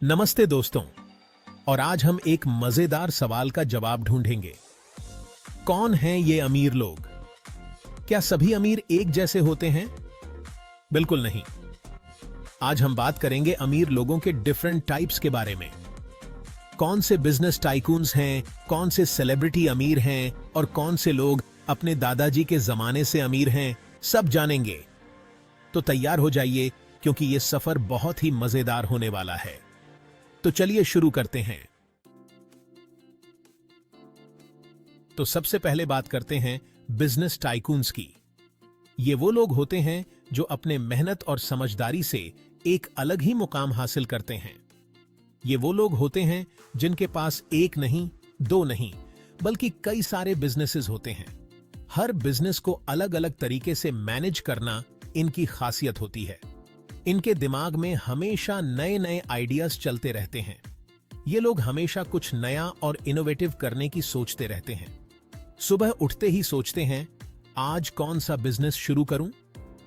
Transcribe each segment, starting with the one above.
नमस्ते दोस्तों। और आज हम एक मजेदार सवाल का जवाब ढूंढेंगे। कौन हैं ये अमीर लोग? क्या सभी अमीर एक जैसे होते हैं? बिल्कुल नहीं। आज हम बात करेंगे अमीर लोगों के डिफरेंट टाइप्स के बारे में। कौन से बिजनेस टाइकून्स हैं, कौन से सेलिब्रिटी अमीर हैं और कौन से लोग अपने दादाजी के जमाने से अमीर हैं, सब जानेंगे। तो तैयार हो जाइए, क्योंकि यह सफर बहुत ही मजेदार होने वाला है। तो चलिए शुरू करते हैं। तो सबसे पहले बात करते हैं बिजनेस टाइकून्स की। ये वो लोग होते हैं जो अपने मेहनत और समझदारी से एक अलग ही मुकाम हासिल करते हैं। ये वो लोग होते हैं जिनके पास एक नहीं, दो नहीं, बल्कि कई सारे बिजनेसेस होते हैं। हर बिजनेस को अलग अलग तरीके से मैनेज करना इनकी खासियत होती है। इनके दिमाग में हमेशा नए नए आइडियाज चलते रहते हैं। ये लोग हमेशा कुछ नया और इनोवेटिव करने की सोचते रहते हैं। सुबह उठते ही सोचते हैं, आज कौन सा बिजनेस शुरू करूं?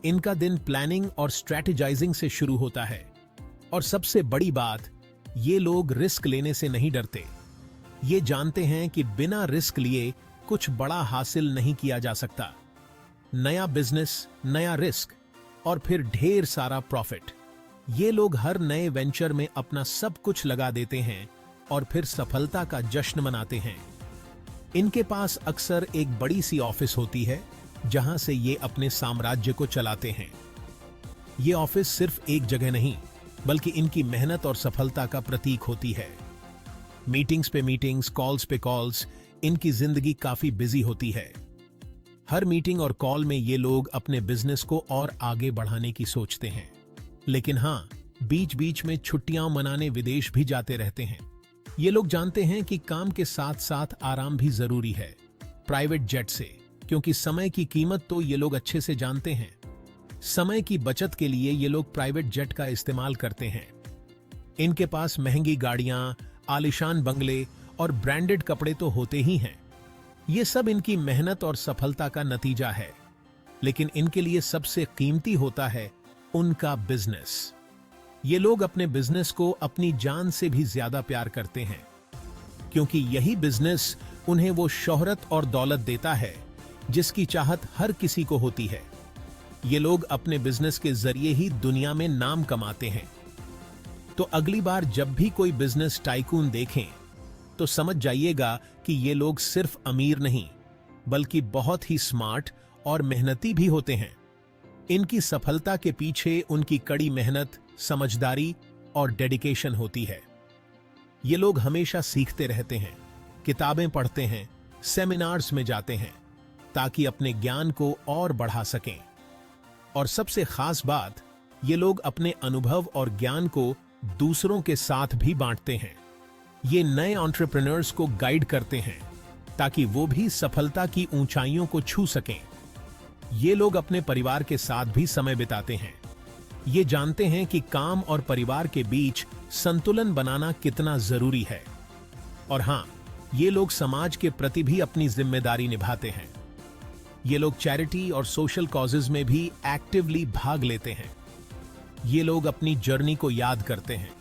इनका दिन प्लानिंग और स्ट्रैटेजाइजिंग से शुरू होता है। और सबसे बड़ी बात, ये लोग रिस्क लेने से नहीं डरते। ये जानते हैं कि बिना रिस्क लिए कुछ बड़ा हासिल नहीं किया जा सकता। नया बिजनेस, नया रिस्क और फिर ढेर सारा प्रॉफिट। ये लोग हर नए वेंचर में अपना सब कुछ लगा देते हैं और फिर सफलता का जश्न मनाते हैं। इनके पास अक्सर एक बड़ी सी ऑफिस होती है जहां से ये अपने साम्राज्य को चलाते हैं। ये ऑफिस सिर्फ एक जगह नहीं, बल्कि इनकी मेहनत और सफलता का प्रतीक होती है। मीटिंग्स पे मीटिंग्स, कॉल्स पे कॉल्स, इनकी जिंदगी काफी बिजी होती है। हर मीटिंग और कॉल में ये लोग अपने बिजनेस को और आगे बढ़ाने की सोचते हैं। लेकिन हाँ, बीच बीच में छुट्टियां मनाने विदेश भी जाते रहते हैं। ये लोग जानते हैं कि काम के साथ साथ आराम भी जरूरी है। प्राइवेट जेट से, क्योंकि समय की कीमत तो ये लोग अच्छे से जानते हैं। समय की बचत के लिए ये लोग प्राइवेट जेट का इस्तेमाल करते हैं। इनके पास महंगी गाड़ियां, आलीशान बंगले और ब्रांडेड कपड़े तो होते ही हैं। ये सब इनकी मेहनत और सफलता का नतीजा है। लेकिन इनके लिए सबसे कीमती होता है उनका बिजनेस। ये लोग अपने बिजनेस को अपनी जान से भी ज्यादा प्यार करते हैं, क्योंकि यही बिजनेस उन्हें वो शोहरत और दौलत देता है जिसकी चाहत हर किसी को होती है। ये लोग अपने बिजनेस के जरिए ही दुनिया में नाम कमाते हैं। तो अगली बार जब भी कोई बिजनेस टाइकून देखें, तो समझ जाइएगा कि ये लोग सिर्फ अमीर नहीं, बल्कि बहुत ही स्मार्ट और मेहनती भी होते हैं। इनकी सफलता के पीछे उनकी कड़ी मेहनत, समझदारी और डेडिकेशन होती है। ये लोग हमेशा सीखते रहते हैं, किताबें पढ़ते हैं, सेमिनार्स में जाते हैं, ताकि अपने ज्ञान को और बढ़ा सकें। और सबसे खास बात, ये लोग अपने अनुभव और ज्ञान को दूसरों के साथ भी बांटते हैं। ये नए एंटरप्रेन्योर्स को गाइड करते हैं ताकि वो भी सफलता की ऊंचाइयों को छू सकें। ये लोग अपने परिवार के साथ भी समय बिताते हैं। ये जानते हैं कि काम और परिवार के बीच संतुलन बनाना कितना जरूरी है। और हां, ये लोग समाज के प्रति भी अपनी जिम्मेदारी निभाते हैं। ये लोग चैरिटी और सोशल कॉजेज में भी एक्टिवली भाग लेते हैं। ये लोग अपनी जर्नी को याद करते हैं,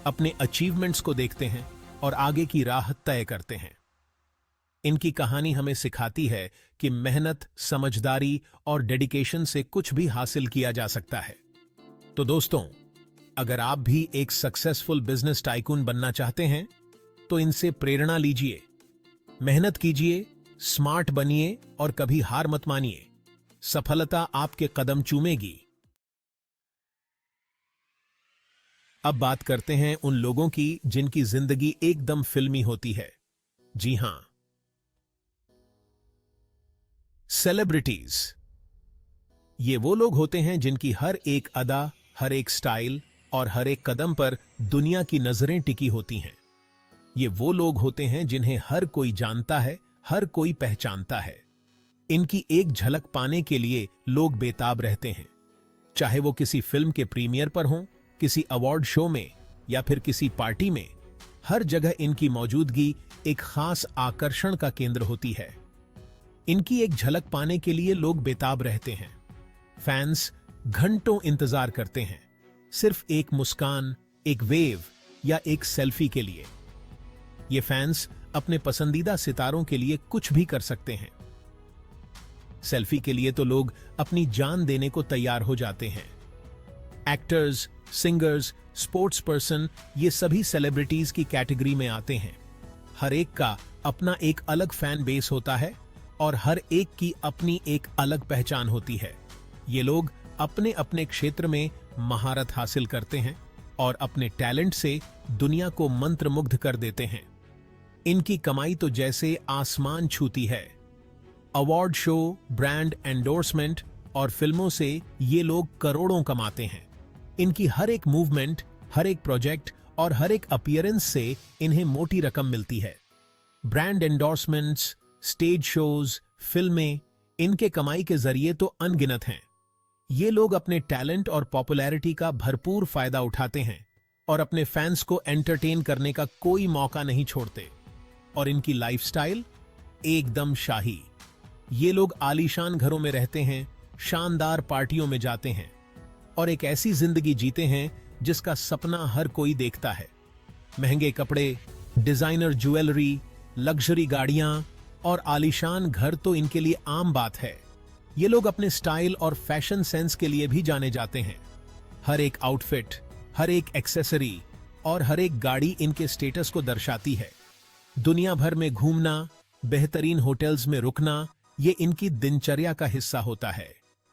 अपने अचीवमेंट्स को देखते हैं और आगे की राह तय करते हैं। इनकी कहानी हमें सिखाती है कि मेहनत, समझदारी और डेडिकेशन से कुछ भी हासिल किया जा सकता है। तो दोस्तों, अगर आप भी एक सक्सेसफुल बिजनेस टाइकून बनना चाहते हैं, तो इनसे प्रेरणा लीजिए, मेहनत कीजिए, स्मार्ट बनिए और कभी हार मत मानिए। सफलता आपके कदम चूमेगी। अब बात करते हैं उन लोगों की जिनकी जिंदगी एकदम फिल्मी होती है। जी हां, सेलिब्रिटीज। ये वो लोग होते हैं जिनकी हर एक अदा, हर एक स्टाइल और हर एक कदम पर दुनिया की नजरें टिकी होती हैं। ये वो लोग होते हैं जिन्हें हर कोई जानता है, हर कोई पहचानता है। इनकी एक झलक पाने के लिए लोग बेताब रहते हैं। चाहे वो किसी फिल्म के प्रीमियर पर हों, किसी अवार्ड शो में या फिर किसी पार्टी में, हर जगह इनकी मौजूदगी एक खास आकर्षण का केंद्र होती है। इनकी एक झलक पाने के लिए लोग बेताब रहते हैं। फैंस घंटों इंतजार करते हैं, सिर्फ एक मुस्कान, एक वेव या एक सेल्फी के लिए। ये फैंस अपने पसंदीदा सितारों के लिए कुछ भी कर सकते हैं। सेल्फी के लिए तो लोग अपनी जान देने को तैयार हो जाते हैं। एक्टर्स, सिंगर्स, स्पोर्ट्स पर्सन, ये सभी सेलिब्रिटीज की कैटेगरी में आते हैं। हर एक का अपना एक अलग फैन बेस होता है और हर एक की अपनी एक अलग पहचान होती है। ये लोग अपने अपने क्षेत्र में महारत हासिल करते हैं और अपने टैलेंट से दुनिया को मंत्रमुग्ध कर देते हैं। इनकी कमाई तो जैसे आसमान छूती है। अवार्ड शो, ब्रांड एंडोर्समेंट और फिल्मों से ये लोग करोड़ों कमाते हैं। इनकी हर एक मूवमेंट, हर एक प्रोजेक्ट और हर एक अपीयरेंस से इन्हें मोटी रकम मिलती है। ब्रांड एंडोर्समेंट्स, स्टेज शोज, फिल्में, इनके कमाई के जरिए तो अनगिनत हैं। ये लोग अपने टैलेंट और पॉपुलैरिटी का भरपूर फायदा उठाते हैं और अपने फैंस को एंटरटेन करने का कोई मौका नहीं छोड़ते। और इनकी लाइफस्टाइल एकदम शाही। ये लोग आलीशान घरों में रहते हैं, शानदार पार्टियों में जाते हैं और एक ऐसी जिंदगी जीते हैं जिसका सपना हर कोई देखता है। महंगे कपड़े, डिजाइनर ज्वेलरी, लग्जरी गाड़ियां और आलीशान घर तो इनके लिए आम बात है। ये लोग अपने स्टाइल और फैशन सेंस के लिए भी जाने जाते हैं। हर एक आउटफिट, हर एक एक्सेसरी और हर एक गाड़ी इनके स्टेटस को दर्शाती है। दुनिया भर में घूमना, बेहतरीन होटल्स में रुकना, ये इनकी दिनचर्या का हिस्सा होता है।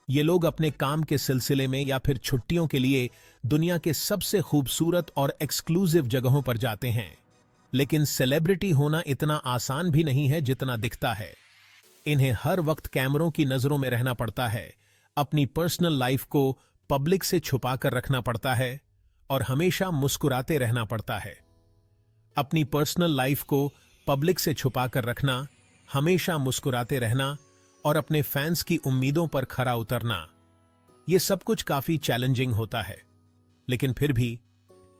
ये लोग अपने काम के सिलसिले में या फिर छुट्टियों के लिए दुनिया के सबसे खूबसूरत और एक्सक्लूसिव जगहों पर जाते हैं। लेकिन सेलिब्रिटी होना इतना आसान भी नहीं है जितना दिखता है। इन्हें हर वक्त कैमरों की नजरों में रहना पड़ता है, अपनी पर्सनल लाइफ को पब्लिक से छुपा कर रखना पड़ता है और हमेशा मुस्कुराते रहना पड़ता है। अपनी पर्सनल लाइफ को पब्लिक से छुपा कर रखना, हमेशा मुस्कुराते रहना और अपने फैंस की उम्मीदों पर खरा उतरना, ये सब कुछ काफी चैलेंजिंग होता है। लेकिन फिर भी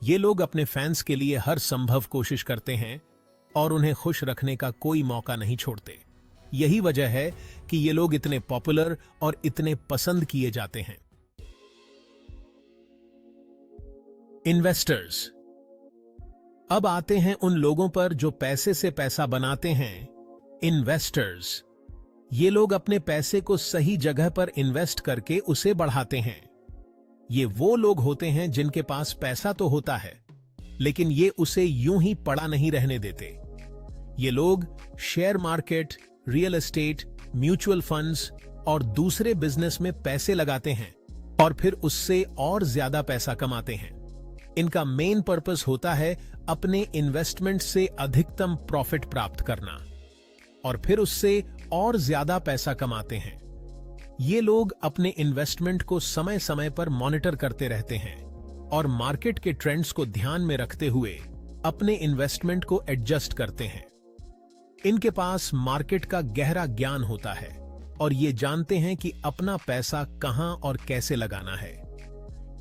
ये लोग अपने फैंस के लिए हर संभव कोशिश करते हैं और उन्हें खुश रखने का कोई मौका नहीं छोड़ते। यही वजह है कि ये लोग इतने पॉपुलर और इतने पसंद किए जाते हैं। इन्वेस्टर्स। अब आते हैं उन लोगों पर जो पैसे से पैसा बनाते हैं, इन्वेस्टर्स। ये लोग अपने पैसे को सही जगह पर इन्वेस्ट करके उसे बढ़ाते हैं। ये वो लोग होते हैं जिनके पास पैसा तो होता है, लेकिन ये उसे यूं ही पड़ा नहीं रहने देते। ये लोग share market, real estate, mutual funds और दूसरे बिजनेस में पैसे लगाते हैं और फिर उससे और ज्यादा पैसा कमाते हैं। इनका मेन पर्पस होता है अपने इन्वेस्टमेंट से अधिकतम प्रॉफिट प्राप्त करना और फिर उससे और ज्यादा पैसा कमाते हैं। ये लोग अपने इन्वेस्टमेंट को समय समय पर मॉनिटर करते रहते हैं और मार्केट के ट्रेंड्स को ध्यान में रखते हुए अपने इन्वेस्टमेंट को एडजस्ट करते हैं। इनके पास मार्केट का गहरा ज्ञान होता है और ये जानते हैं कि अपना पैसा कहां और कैसे लगाना है।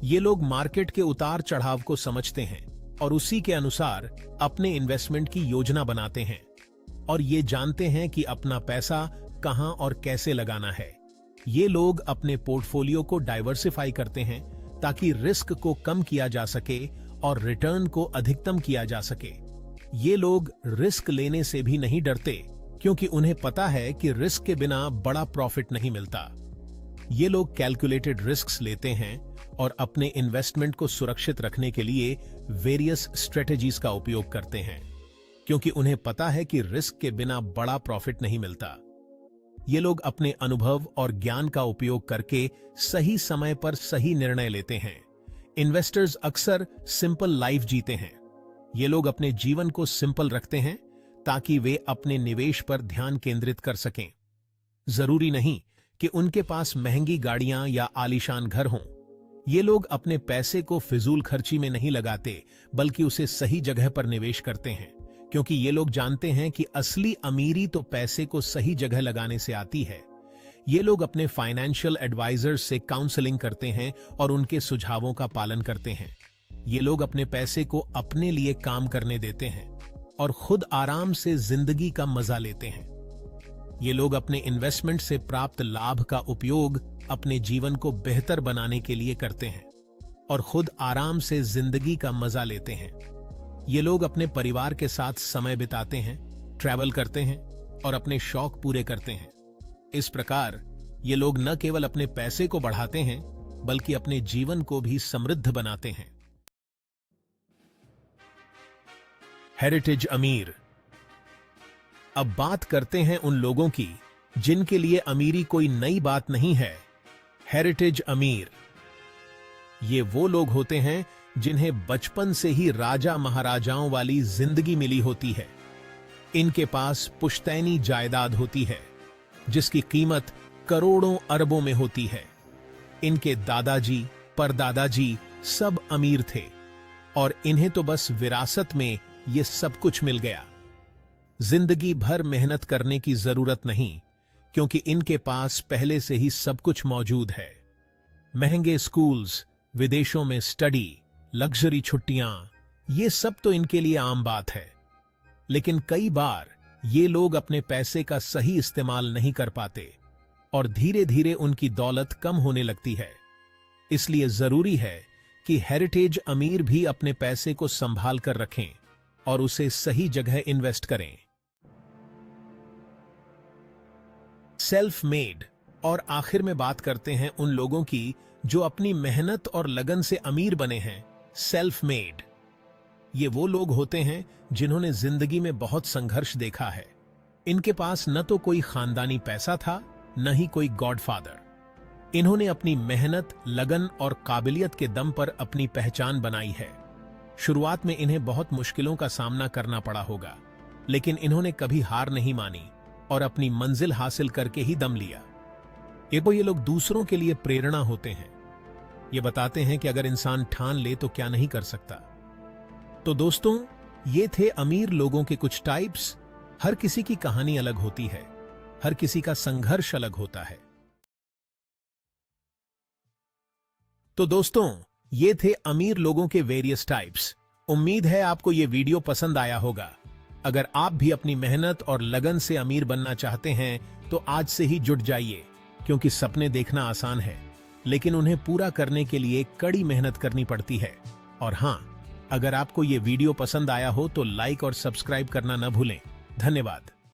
ये लोग मार्केट के उतार चढ़ाव को समझते हैं और उसी के अनुसार अपने इन्वेस्टमेंट की योजना बनाते हैं और ये जानते हैं कि अपना पैसा कहां और कैसे लगाना है। ये लोग अपने पोर्टफोलियो को डाइवर्सिफाई करते हैं ताकि रिस्क को कम किया जा सके और रिटर्न को अधिकतम किया जा सके। ये लोग रिस्क लेने से भी नहीं डरते क्योंकि उन्हें पता है कि रिस्क के बिना बड़ा प्रॉफिट नहीं मिलता। ये लोग कैलकुलेटेड रिस्क्स लेते हैं और अपने इन्वेस्टमेंट को सुरक्षित रखने के लिए वेरियस स्ट्रेटेजीज का उपयोग करते हैं क्योंकि उन्हें पता है कि रिस्क के बिना बड़ा प्रॉफिट नहीं मिलता। ये लोग अपने अनुभव और ज्ञान का उपयोग करके सही समय पर सही निर्णय लेते हैं। इन्वेस्टर्स अक्सर सिंपल लाइफ जीते हैं। ये लोग अपने जीवन को सिंपल रखते हैं ताकि वे अपने निवेश पर ध्यान केंद्रित कर सकें। जरूरी नहीं कि उनके पास महंगी गाड़ियां या आलीशान घर हों। ये लोग अपने पैसे को फिजूल खर्ची में नहीं लगाते बल्कि उसे सही जगह पर निवेश करते हैं क्योंकि ये लोग जानते हैं कि असली अमीरी तो पैसे को सही जगह लगाने से आती है। ये लोग अपने फाइनेंशियल एडवाइजर्स से काउंसलिंग करते हैं और उनके सुझावों का पालन करते हैं। ये लोग अपने पैसे को अपने लिए काम करने देते हैं और खुद आराम से जिंदगी का मजा लेते हैं। ये लोग अपने इन्वेस्टमेंट से प्राप्त लाभ का उपयोग अपने जीवन को बेहतर बनाने के लिए करते हैं और खुद आराम से जिंदगी का मजा लेते हैं। ये लोग अपने परिवार के साथ समय बिताते हैं, ट्रैवल करते हैं और अपने शौक पूरे करते हैं। इस प्रकार ये लोग न केवल अपने पैसे को बढ़ाते हैं बल्कि अपने जीवन को भी समृद्ध बनाते हैं। हेरिटेज अमीर। अब बात करते हैं उन लोगों की जिनके लिए अमीरी कोई नई बात नहीं है। हेरिटेज अमीर ये वो लोग होते हैं जिन्हें बचपन से ही राजा महाराजाओं वाली जिंदगी मिली होती है। इनके पास पुश्तैनी जायदाद होती है जिसकी कीमत करोड़ों अरबों में होती है। इनके दादाजी परदादाजी सब अमीर थे और इन्हें तो बस विरासत में ये सब कुछ मिल गया। जिंदगी भर मेहनत करने की जरूरत नहीं, क्योंकि इनके पास पहले से ही सब कुछ मौजूद है। महंगे स्कूल्स, विदेशों में स्टडी, लग्जरी छुट्टियां, ये सब तो इनके लिए आम बात है। लेकिन कई बार ये लोग अपने पैसे का सही इस्तेमाल नहीं कर पाते और धीरे धीरे उनकी दौलत कम होने लगती है। इसलिए जरूरी है कि हेरिटेज अमीर भी अपने पैसे को संभाल कर रखें और उसे सही जगह इन्वेस्ट करें। Self made. और आखिर में बात करते हैं उन लोगों की जो अपनी मेहनत और लगन से अमीर बने हैं। सेल्फ मेड ये वो लोग होते हैं जिन्होंने जिंदगी में बहुत संघर्ष देखा है। इनके पास न तो कोई खानदानी पैसा था, न ही कोई गॉडफादर। इन्होंने अपनी मेहनत, लगन और काबिलियत के दम पर अपनी पहचान बनाई है। शुरुआत में इन्हें बहुत मुश्किलों का सामना करना पड़ा होगा, लेकिन इन्होंने कभी हार नहीं मानी और अपनी मंजिल हासिल करके ही दम लिया। ये लोग दूसरों के लिए प्रेरणा होते हैं। ये बताते हैं कि अगर इंसान ठान ले तो क्या नहीं कर सकता। तो दोस्तों, ये थे अमीर लोगों के कुछ टाइप्स। हर किसी की कहानी अलग होती है, हर किसी का संघर्ष अलग होता है। तो दोस्तों, ये थे अमीर लोगों के वेरियस टाइप्स। उम्मीद है आपको ये वीडियो पसंद आया होगा। अगर आप भी अपनी मेहनत और लगन से अमीर बनना चाहते हैं तो आज से ही जुट जाइए, क्योंकि सपने देखना आसान है, लेकिन उन्हें पूरा करने के लिए कड़ी मेहनत करनी पड़ती है। और हां, अगर आपको ये वीडियो पसंद आया हो तो लाइक और सब्सक्राइब करना न भूलें। धन्यवाद।